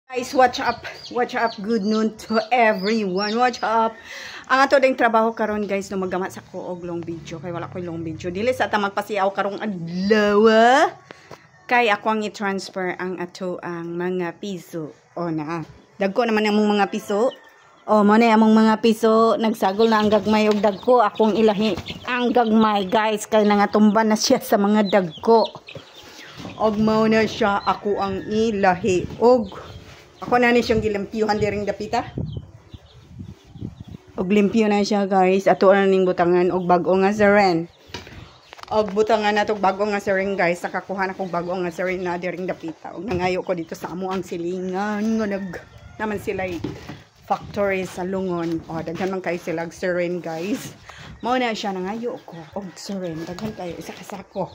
Guys, watch up? Watch up? Good noon to everyone. Watch up? Ang ato ding trabaho karon guys no magamat sa ko og long video kay wala ko long video. Dili sa ta magpasiaw karong adlaw. Kay ako ang i-transfer ang ato ang mga piso. O na. Dagko naman among mga piso. O mo na among mga piso. Nagsagol na ang gagmay og dagko. Akong ilahi ang gagmay guys kay nangatumban na siya sa mga dagko. Og mao na siya ako ang ilahi og ako na ni siyang gilimpyuhan diring dapita. Og limpyo na siya guys. Ato na ning butangan og bag-o nga siren. Og butangan na tog bag-o nga siren guys. Nakakuha na kog bag-o nga siren na diring dapita. Og nangayo ko dito sa amo ang silingan. Nga naman sila factory sa lungon. O daghan man kayo sila siren guys. Mao na siya nangayo ko og siren. Daghan kayo isa ka sako.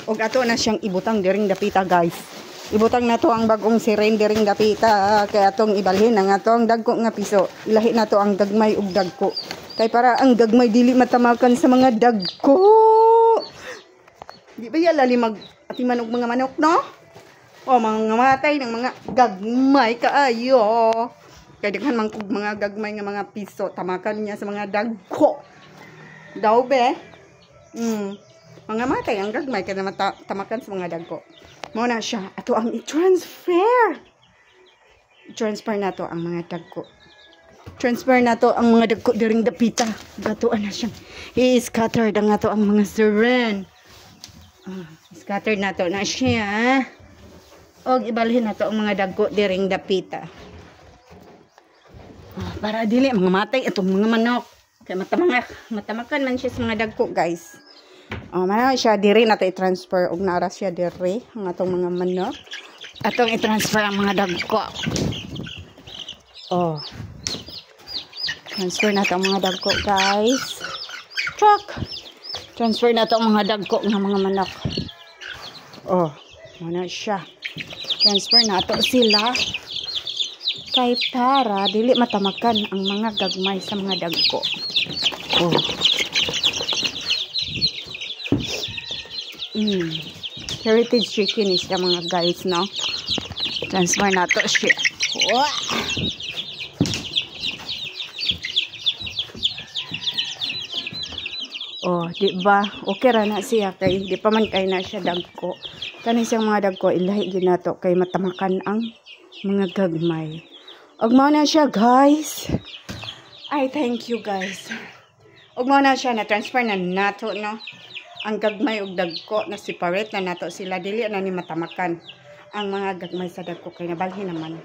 Og ato na siyang ibutang diring dapita guys. Ibutang na to ang bagong siren diring dapita kay atong ibalhin ang atong dagko nga piso. Ilahi na to ang gagmay ug dagko. Kay para ang gagmay dili matamakan sa mga dagko. Di ba yala mag-atiman og mga manok no? O mga matay ng mga gagmay kaayo. Kay daghan man kog mga gagmay nga mga piso tamakan niya sa mga dagko. Daw be? Mga matay ang gagmay kay tamakan sa mga dagko. Mo na siya. Ato ang i-transfer. I-transfer na to ang mga dagko. Transfer na to ang mga dagko diring dapita. Gatuan na siya. I-scattered ang ato ang mga siren. Scattered na to na siya. O ibalhin na to ang mga dagko diring dapita. Para dili mga matay itong mga manok. Kaya matamakan man siya sa mga dagko guys. Mana siya diri nato i-transfer og naara siya diri ang atong mga manok. Atong i-transfer ang mga dagko. Transfer nato ang mga dagko guys. Truck. Transfer nato ang mga dagko ng mga manok. Mana siya. Transfer nato sila. Kay para dili matamakan ang mga gagmay sa mga dagko. Heritage chicken is yung mga guys, no? Transfer na to siya. Diba? Okay ra na siya kay di pa man kay na siya dagko. Kani siyang mga dagko ilahi gyud nato kay matamakan ang mga gagmay. Og mao na siya, guys. Ay, thank you, guys. Og mao na siya na transfer na nato, no? Ang gagmay ug dagko na separate na nato sila dili na ni matamakan ang mga gagmay sa dagko kay nabalhin naman.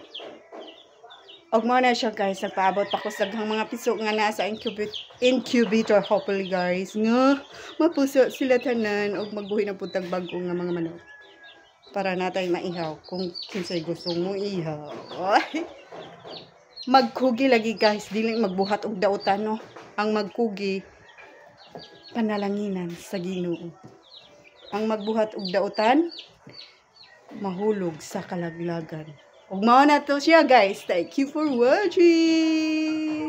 Og mo na siya guys, nagpaabot pa ko sa mga piso nga naa sa incubator hopefully guys nga mapuso sila tanan og magbuhi na putag bag-o nga mga manok para natay maihaw kung kinsay gusto mo ihaw. Magkugi lagi guys, dili magbuhat og dautan no. Ang magkugi panalanginan sa Ginoo. Ang magbuhat og dautan mahulog sa kalaglagan. Ug mao na to siya guys. Thank you for watching.